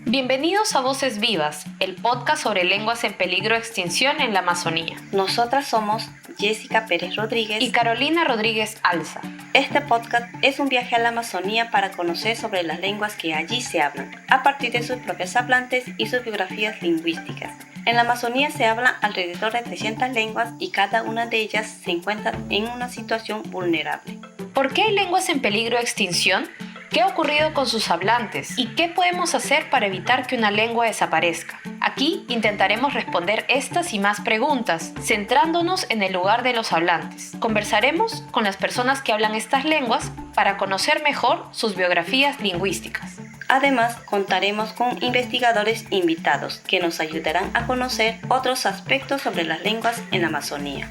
Bienvenidos a Voces Vivas, el podcast sobre lenguas en peligro de extinción en la Amazonía. Nosotras somos Jessica Pérez Rodríguez y Carolina Rodríguez Alza. Este podcast es un viaje a la Amazonía para conocer sobre las lenguas que allí se hablan, a partir de sus propios hablantes y sus biografías lingüísticas. En la Amazonía se hablan alrededor de 300 lenguas y cada una de ellas se encuentra en una situación vulnerable. ¿Por qué hay lenguas en peligro de extinción? ¿Qué ha ocurrido con sus hablantes? ¿Y qué podemos hacer para evitar que una lengua desaparezca? Aquí intentaremos responder estas y más preguntas, centrándonos en el lugar de los hablantes. Conversaremos con las personas que hablan estas lenguas para conocer mejor sus biografías lingüísticas. Además, contaremos con investigadores invitados que nos ayudarán a conocer otros aspectos sobre las lenguas en la Amazonía.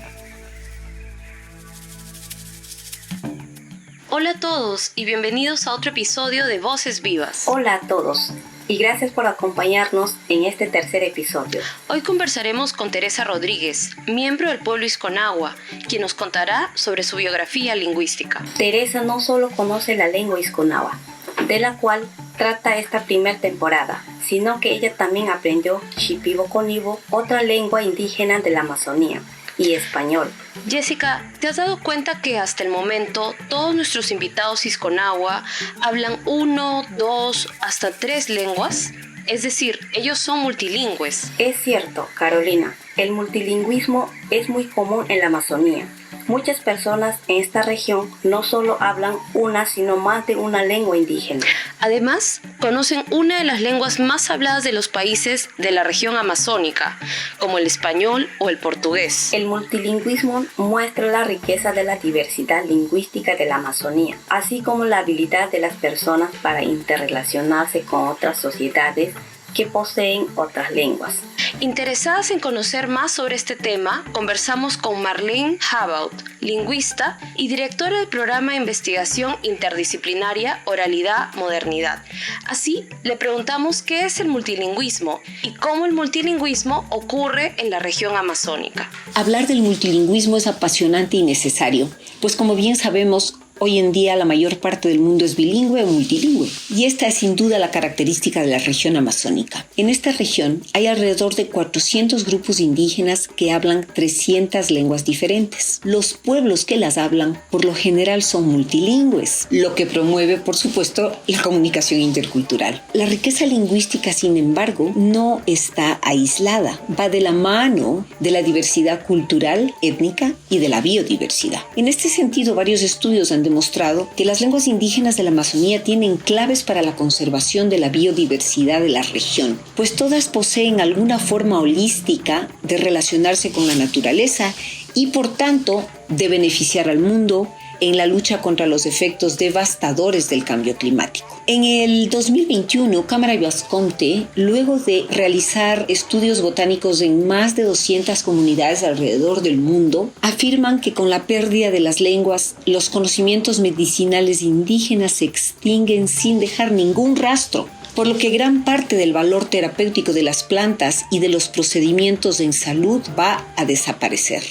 Hola a todos y bienvenidos a otro episodio de Voces Vivas. Hola a todos y gracias por acompañarnos en este tercer episodio. Hoy conversaremos con Teresa Rodríguez, miembro del pueblo Isconagua, quien nos contará sobre su biografía lingüística. Teresa no solo conoce la lengua Isconagua, de la cual trata esta primera temporada, sino que ella también aprendió Shipibo-Conibo, otra lengua indígena de la Amazonía, y español. Jessica, ¿te has dado cuenta que hasta el momento todos nuestros invitados Isconagua hablan 1, 2, hasta 3 lenguas? Es decir, ellos son multilingües. Es cierto, Carolina, el multilingüismo es muy común en la Amazonía. Muchas personas en esta región no solo hablan una, sino más de una lengua indígena. Además, conocen una de las lenguas más habladas de los países de la región amazónica, como el español o el portugués. El multilingüismo muestra la riqueza de la diversidad lingüística de la Amazonía, así como la habilidad de las personas para interrelacionarse con otras sociedades que poseen otras lenguas. Interesadas en conocer más sobre este tema, conversamos con Marlene Habaut, lingüista y directora del programa de investigación interdisciplinaria Oralidad Modernidad. Así, le preguntamos qué es el multilingüismo y cómo el multilingüismo ocurre en la región amazónica. Hablar del multilingüismo es apasionante y necesario, pues como bien sabemos, hoy en día la mayor parte del mundo es bilingüe o multilingüe, y esta es sin duda la característica de la región amazónica. En esta región hay alrededor de 400 grupos indígenas que hablan 300 lenguas diferentes. Los pueblos que las hablan por lo general son multilingües, lo que promueve, por supuesto, la comunicación intercultural. La riqueza lingüística, sin embargo, no está aislada, va de la mano de la diversidad cultural, étnica y de la biodiversidad. En este sentido, varios estudios han demostrado que las lenguas indígenas de la Amazonía tienen claves para la conservación de la biodiversidad de la región, pues todas poseen alguna forma holística de relacionarse con la naturaleza y por tanto de beneficiar al mundo en la lucha contra los efectos devastadores del cambio climático. En el 2021, Cámara y Vasconte, luego de realizar estudios botánicos en más de 200 comunidades alrededor del mundo, afirman que con la pérdida de las lenguas, los conocimientos medicinales indígenas se extinguen sin dejar ningún rastro, por lo que gran parte del valor terapéutico de las plantas y de los procedimientos en salud va a desaparecer.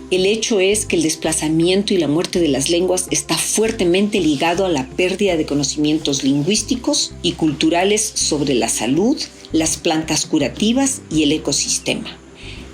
El hecho es que el desplazamiento y la muerte de las lenguas está fuertemente ligado a la pérdida de conocimientos lingüísticos y culturales sobre la salud, las plantas curativas y el ecosistema.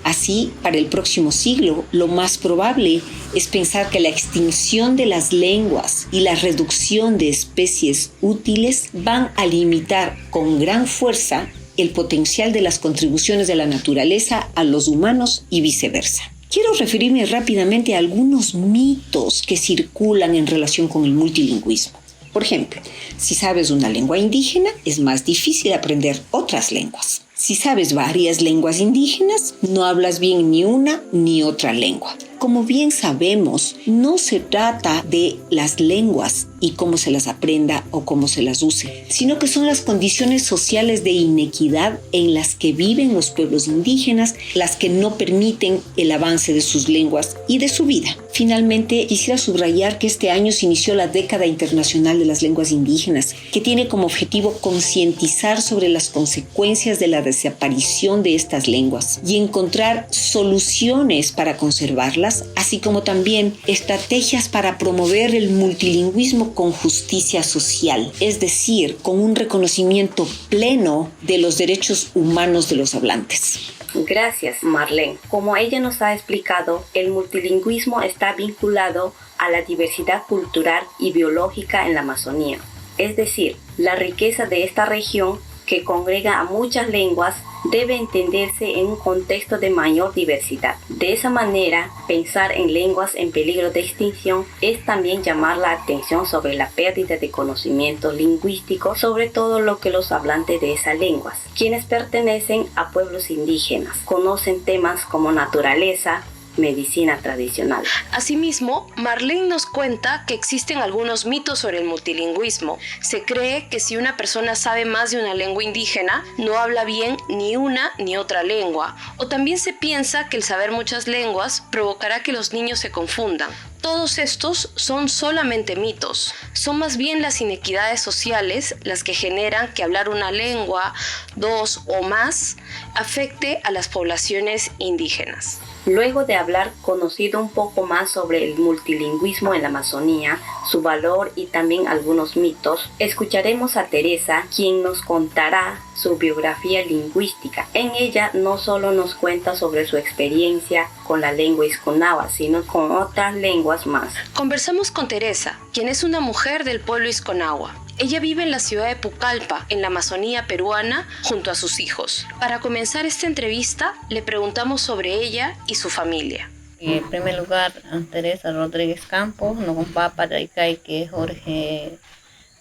Así, para el próximo siglo, lo más probable es pensar que la extinción de las lenguas y la reducción de especies útiles van a limitar con gran fuerza el potencial de las contribuciones de la naturaleza a los humanos y viceversa. Quiero referirme rápidamente a algunos mitos que circulan en relación con el multilingüismo. Por ejemplo, si sabes una lengua indígena, es más difícil aprender otras lenguas. Si sabes varias lenguas indígenas, no hablas bien ni una ni otra lengua. Como bien sabemos, no se trata de las lenguas y cómo se las aprenda o cómo se las use, sino que son las condiciones sociales de inequidad en las que viven los pueblos indígenas las que no permiten el avance de sus lenguas y de su vida. Finalmente, quisiera subrayar que este año se inició la Década Internacional de las Lenguas Indígenas, que tiene como objetivo concientizar sobre las consecuencias de la desaparición de estas lenguas y encontrar soluciones para conservarlas, así como también estrategias para promover el multilingüismo con justicia social, es decir, con un reconocimiento pleno de los derechos humanos de los hablantes. Gracias, Marlene. Como ella nos ha explicado, el multilingüismo está vinculado a la diversidad cultural y biológica en la Amazonía. Es decir, la riqueza de esta región, que congrega a muchas lenguas, debe entenderse en un contexto de mayor diversidad. De esa manera, pensar en lenguas en peligro de extinción es también llamar la atención sobre la pérdida de conocimientos lingüísticos sobre todo lo que los hablantes de esas lenguas, quienes pertenecen a pueblos indígenas, conocen temas como naturaleza, medicina tradicional. Asimismo, Marlene nos cuenta que existen algunos mitos sobre el multilingüismo. Se cree que si una persona sabe más de una lengua indígena, no habla bien ni una ni otra lengua. O también se piensa que el saber muchas lenguas provocará que los niños se confundan. Todos estos son solamente mitos. Son más bien las inequidades sociales las que generan que hablar una lengua, dos o más, afecte a las poblaciones indígenas. Luego de haber conocido un poco más sobre el multilingüismo en la Amazonía, su valor y también algunos mitos, escucharemos a Teresa, quien nos contará su biografía lingüística. En ella no solo nos cuenta sobre su experiencia con la lengua isconaba, sino con otras lenguas más. Conversamos con Teresa, quien es una mujer del pueblo isconagua. Ella vive en la ciudad de Pucallpa, en la Amazonía peruana, junto a sus hijos. Para comenzar esta entrevista, le preguntamos sobre ella y su familia. En primer lugar, Teresa Rodríguez Campos, no con papá de que Jorge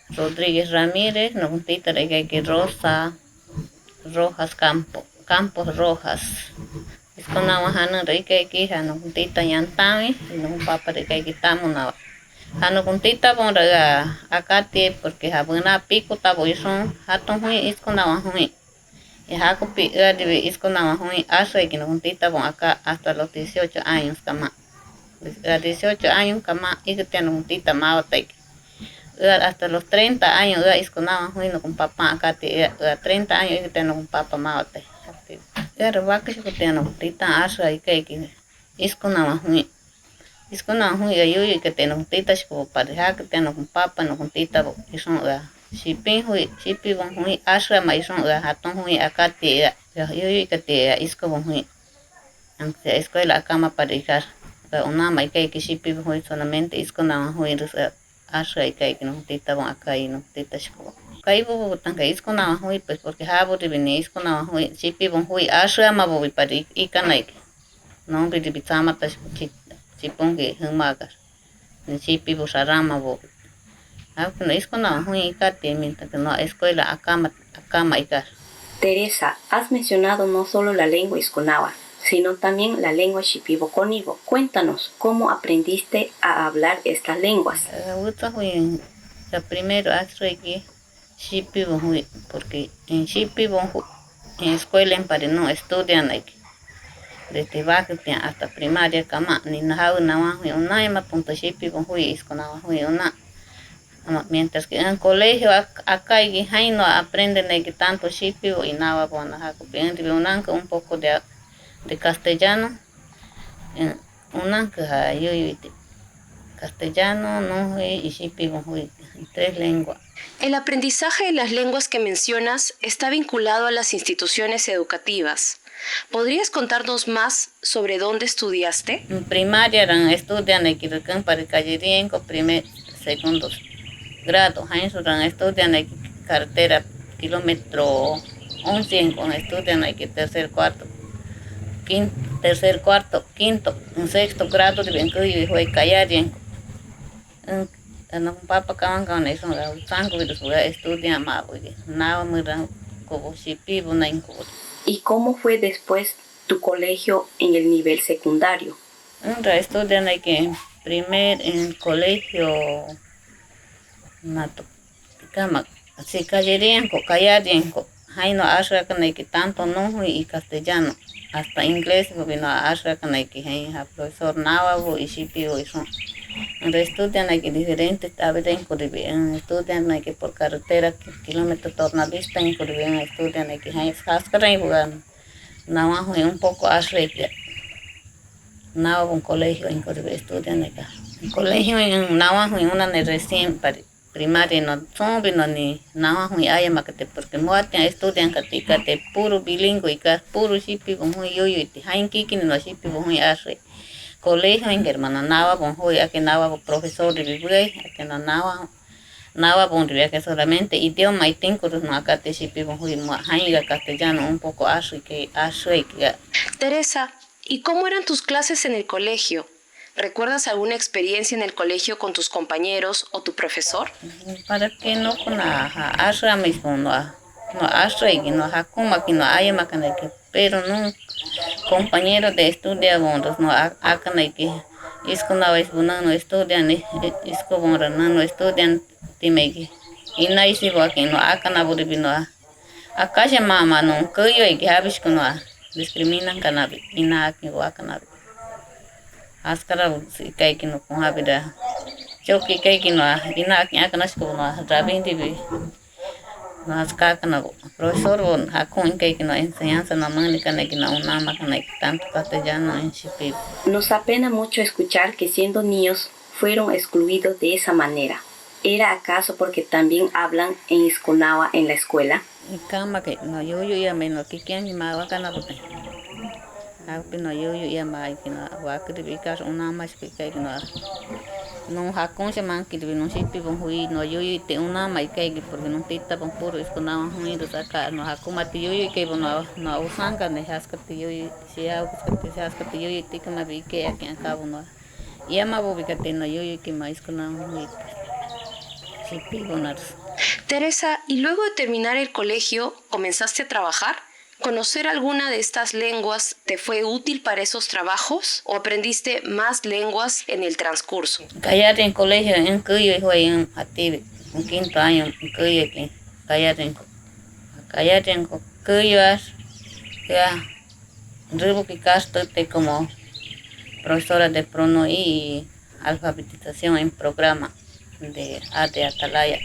Rodríguez Ramírez, no con tita de que Rosa Rojas Campos Rojas. Es con Nahuajana de que no con tita Yantami, no con papá de que Tamuna. Hano kuntita bon raga akate porque habuna pico tabo son hatun hui iskona hui y haku pi de iskona hui asa que no kuntita bon acá hasta los 18 años kama a 18 años kama y que tiene kuntita mawate hasta los 30 años iskona hui no con papá acá te 30 años y que tiene con papá mawate era vaca que tiene kuntita asa y que iskona hui iskona hui ayu que tengo titas como pareja que tengo con papa no con tita y son shipping shipi bon hui asra mai son hatón hui acá te ayu que te isko bon hui aunque escuela cama pareja una mai que shipi hui solamente iskona hui asra y que no tita bon acá y no tita shko kai bo tan que iskona hui pues porque habo de venir iskona hui shipi bon hui asra ma bo pari y kanai no bi bitama tas Chipongi humagar, chipi busarama bo. Aunque no es con la única mientras que no escuela acá icar. Teresa, has mencionado no solo la lengua isconaba, sino también la lengua shipibo-cónigo. Cuéntanos, ¿cómo aprendiste a hablar estas lenguas? La primero hace que shipibo porque en shipibo en escuela en París no estudian aquí. Desde básica hasta primaria kama ni nahau nawa una ema punto shipi con hui iskona hui una mientras que en colegio acá y no aprenden que tanto shipi y nawa bona haku pienti un poco de castellano una que yo castellano no hui y shipi con hui tres lenguas. El aprendizaje de las lenguas que mencionas está vinculado a las instituciones educativas. ¿Podrías contarnos más sobre dónde estudiaste? En primaria estudian aquí para Callerín con primer, segundo grado. En estudian aquí carretera kilómetro 11 con estudian aquí tercer, cuarto, quinto, en sexto grado de Bencuyo y fue Callerín. En papa kawan kawan eso sango estudian más porque nada muy como si pivo na incomodo. ¿Y cómo fue después tu colegio en el nivel secundario? Estudian aquí primer en colegio nato kama así callerían co hay no asra que tanto no y castellano hasta inglés vino a ashra kana que hay profesor nawa y shipi y son estudian hay que diferentes tabeden corriben estudian hay que por carretera kilómetro tornavista en corriben estudian hay que hay haskara y jugan nawa un poco ashra que nawa un colegio en corriben estudian acá un colegio en nawa una recién primaria no son vino ni nawa hay makate porque muatia estudian katikate puro bilingüe y puro shipi como yo y hay que no shipi como ashra colegio en hermana nawa bon hoy a que nawa profesor de biblioteca a que nawa bon que solamente idioma y tengo no acá te shipi bon hoy haiga castellano un poco así que Teresa, ¿y cómo eran tus clases en el colegio? ¿Recuerdas alguna experiencia en el colegio con tus compañeros o tu profesor? Para que no con asra mismo no asra y no hakuma que no haya macana que pero no compañeros de estudio bondos no acá que es con la vez no estudian es como no estudian timegi y no hay si va que no acá na buribino acá se mama no que yo que habis con discriminan cannabis y nada que va cannabis askara kai que no con habida yo que kai que no y nada que acá no es como no rabin divi Nas kakana profesor bon hakun que no enseñanza na manica que no una máquina tanto castellano en Shipi. Nos apena mucho escuchar que siendo niños fueron excluidos de esa manera. ¿Era acaso porque también hablan en Iskunawa en la escuela? Y cama que no yo ya menos que quien ni más bacana bote. Hapi no yo ya más que no va a criticar una más que no hakun se man que no Shipi bon hui no yo te una más que porque no te está bon puro Iskunawa hui do saca no hakuma te yo que no usan que ne haska te yo si haska te yo te como vi que aquí acabo no y ama bobi que no yo que más Iskunawa hui Shipi bonar. Teresa, ¿y luego de terminar el colegio comenzaste a trabajar? ¿Conocer alguna de estas lenguas te fue útil para esos trabajos o aprendiste más lenguas en el transcurso? Callar en colegio en Cuyo fue en activo, en quinto año en Cuyo que callar en Cuyo ya ribo que te como profesora de prono y alfabetización en programa de arte Atalaya.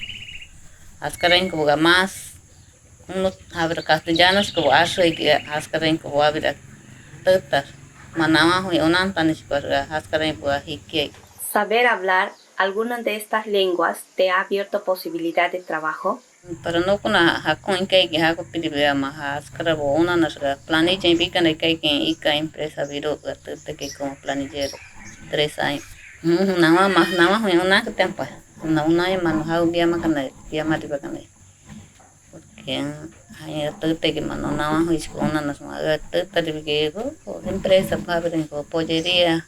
Ascarenco más uno habla castellano como aso y que ascarenco habla todas manama y una tanis para ascarenco aquí. ¿Saber hablar alguna de estas lenguas te ha abierto posibilidad de trabajo? Pero no con hakun que hago pidibia más ascarabo una nuestra planilla indica que ica empresa viró que como planillero 3 años. Nada más una que tiempo. Una mano hago día más porque hay todo que mano nada más es una nos haga todo que empresa para pollería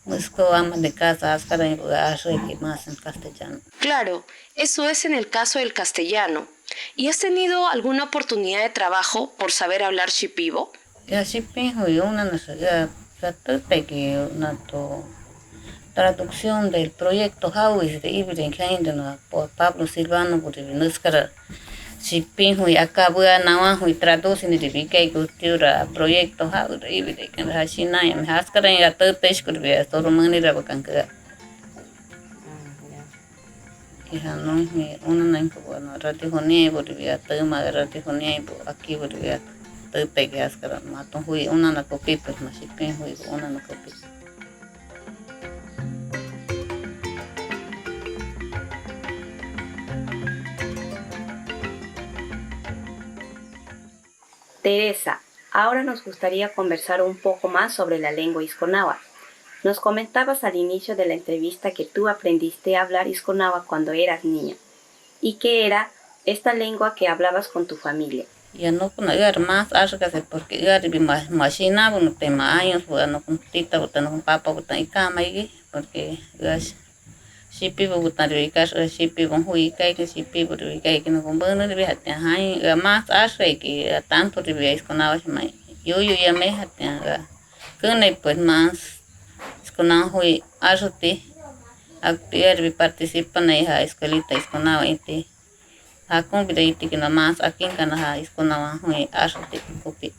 busco ama de casa hasta de que más en castellano. Claro, eso es en el caso del castellano. ¿Y has tenido alguna oportunidad de trabajo por saber hablar shipibo? Ya shipi y una nos todo que una traducción del proyecto Hawis de Ibrin Kaindana por Pablo Silvano por Nuskara. Si pinjo y acá voy a nawajo y traducen y que cultura proyecto Hawis de Ibrin Kashina y me haskara y a todo pescurvia, todo manera bacanca. Hija no, una nanco bueno, ratijonia por via, tema ratijonia aquí por via, todo que haskara, mato hui una na copi pues más si pinjo y una na copi. Teresa, ahora nos gustaría conversar un poco más sobre la lengua Iskunawa. Nos comentabas al inicio de la entrevista que tú aprendiste a hablar Iskunawa cuando eras niña. ¿Y qué era esta lengua que hablabas con tu familia? Ya no con agar más arcas porque agar vi machina bueno tema años bueno con tita bueno con papá bueno y cama y porque gas shipi bukan rikas shipi hui kai que shipi buri kai que no con bueno de hati hai más arre que tanto de Iskunawa mai yo ya me hati que pues más Iskunawa hui arte actividad vi participan en la escuelita Iskunawa este hakun bida iti que no más aquí en Canadá Iskunawa hui arte copi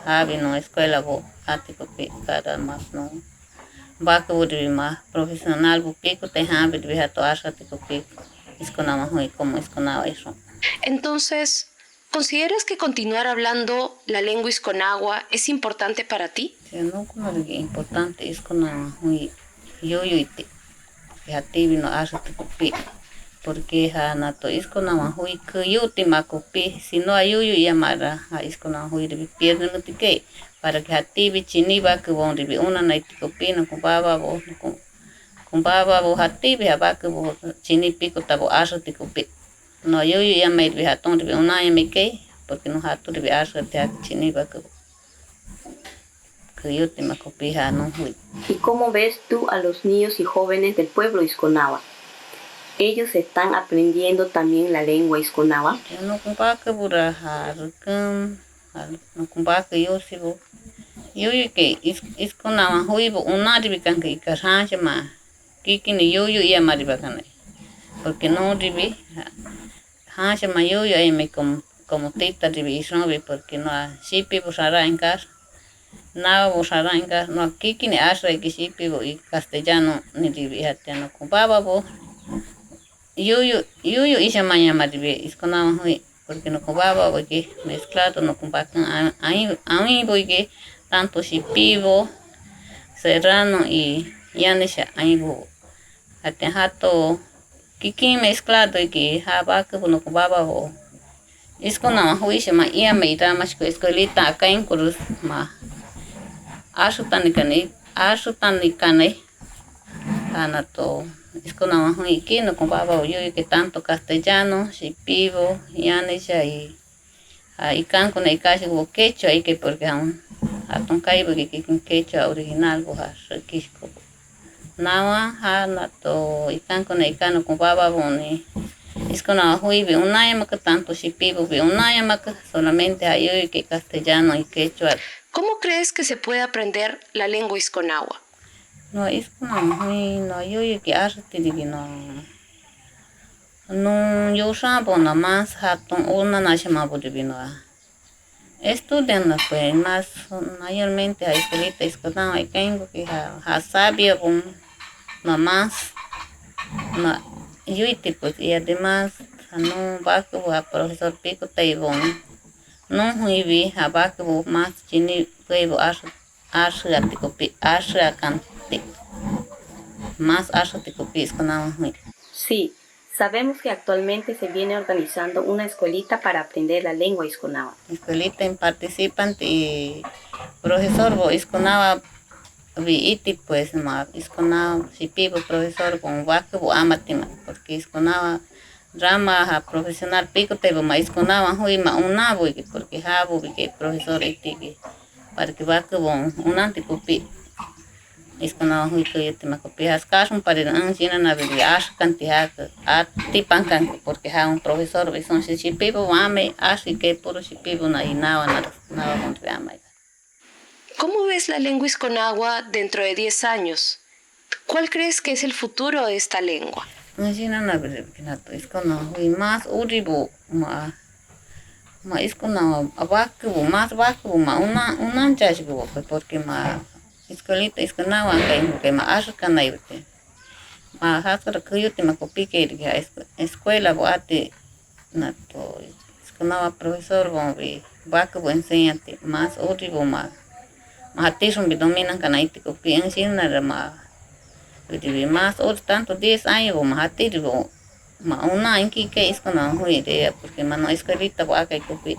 Javi no escuela bo atico cada más no. Vaca buri más profesional bu pico te javi de viato atico pico. Isconaba muy como isconaba eso. Entonces, ¿consideras que continuar hablando la lengua isconagua es importante para ti? Sí, no como lo que importante isconaba muy yo ite. Viati vino atico pico. Porque nato isconaba muy que yo te macopi si no hay yo llamara a isconaba muy de pierde no te que para que hati bichini va que bon de una naitico pino con baba bo con baba bo hati be va que bo chini pico tabo atico pico. No yo llamé de hatón de una me que porque no hato de ate chini va que yo te macopi no muy. ¿Y cómo ves tú a los niños y jóvenes del pueblo isconagua? ¿Ellos están aprendiendo también la lengua isconagua? Yo no compa que burajar no compa que yo sigo. Yo que isconagua huivo una de can que carranche ma kiki ni yo ya maribacan. Porque no ribi hanche ma yo me como tita ribi no porque no sipi busara en casa. Nada busara en casa no kiki ni asra que sipi y castellano ni ribi no compa bo. Yo hice mañana de isconaba muy porque no compraba porque mezclado no compraba a mí porque tanto si pivo serrano y yanisha ahí bo hasta jato kiki mezclado y que jaba que no compraba bo isconaba muy se ma ia me ita más que escuelita acá en Cruz ma asutan ni cane anato isconaba muy que no compraba yo que tanto castellano si pivo yanisha y can con el caso bo quechua y que porque aún aton caibo que quechua original bo quisco nawa anato y can con el cano compraba boni isconaba muy be una llama que tanto si pivo be una llama que solamente hay yo que castellano y quechua. ¿Cómo crees que se puede aprender la lengua isconagua? No isconaba muy no yo que arte divino no yo sabo nada más hatón una nachama bo divino estudiando pues más mayormente a escuelita isconagua y tengo que sabia bon no más no yo pues y además no va que a profesor pico taibon no muy bien va que más chini puedo más isconagua muy. Sí, sabemos que actualmente se viene organizando una escuelita para aprender la lengua isconagua. Escuelita en participante y profesor bo isconagua iti pues ma isconagua si pivo profesor con vaque bo amatima porque isconagua drama profesional pico tebo ma isconagua hui ma una bo porque jabo que profesor iti para que vaque bo un anticopi isconagua hui que yo te ma copi has caso para enseñar na vida cantidad tipan can porque ha un profesor son si pivo ame así que por si pivo na nada con ama. ¿Cómo ves la lengua isconagua dentro de 10 años? ¿Cuál crees que es el futuro de esta lengua? No sé nada que isconagua y más uribo ma isconagua abajo más bajo ma una chasgo porque ma escuelita isconagua que ma ascana yote ma hasara que yo te ma copi que escuela bo ate nato isconagua profesor bo bajo bo enseñante más uribo ma hatison bi dominan canaite copi enseñar ma más otro tanto 10 años bo ma hatiribo ma una en que isconagua idea porque ma no escuelita bo acá copi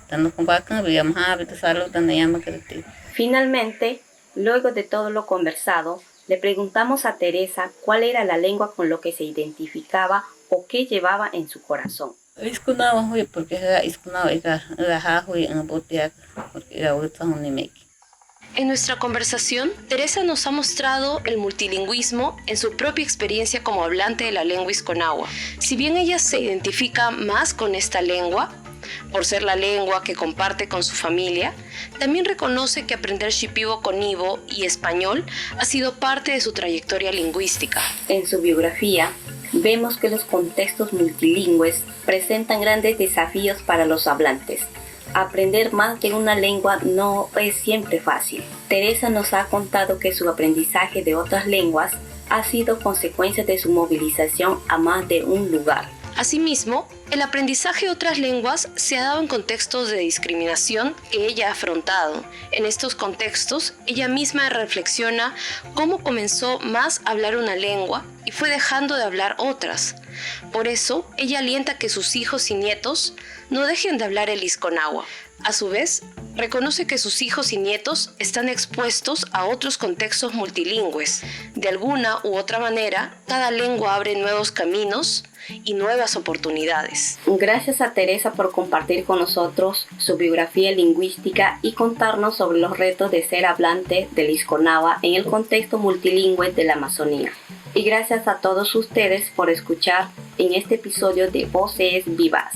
tanto con vaca bi am ha bi salud tanto llama que. Finalmente, luego de todo lo conversado, le preguntamos a Teresa cuál era la lengua con lo que se identificaba o qué llevaba en su corazón. Isconagua hui porque isconagua era hui en botia porque era otra unimeki. En nuestra conversación, Teresa nos ha mostrado el multilingüismo en su propia experiencia como hablante de la lengua isconagua. Si bien ella se identifica más con esta lengua, por ser la lengua que comparte con su familia, también reconoce que aprender shipibo con ibo y español ha sido parte de su trayectoria lingüística. En su biografía, vemos que los contextos multilingües presentan grandes desafíos para los hablantes. Aprender más de una lengua no es siempre fácil. Teresa nos ha contado que su aprendizaje de otras lenguas ha sido consecuencia de su movilización a más de un lugar. Asimismo, el aprendizaje de otras lenguas se ha dado en contextos de discriminación que ella ha afrontado. En estos contextos, ella misma reflexiona cómo comenzó más a hablar una lengua y fue dejando de hablar otras. Por eso, ella alienta que sus hijos y nietos no dejen de hablar el Isconagua. A su vez, reconoce que sus hijos y nietos están expuestos a otros contextos multilingües. De alguna u otra manera, cada lengua abre nuevos caminos y nuevas oportunidades. Gracias a Teresa por compartir con nosotros su biografía lingüística y contarnos sobre los retos de ser hablante del Isconagua en el contexto multilingüe de la Amazonía. Y gracias a todos ustedes por escuchar en este episodio de Voces Vivas.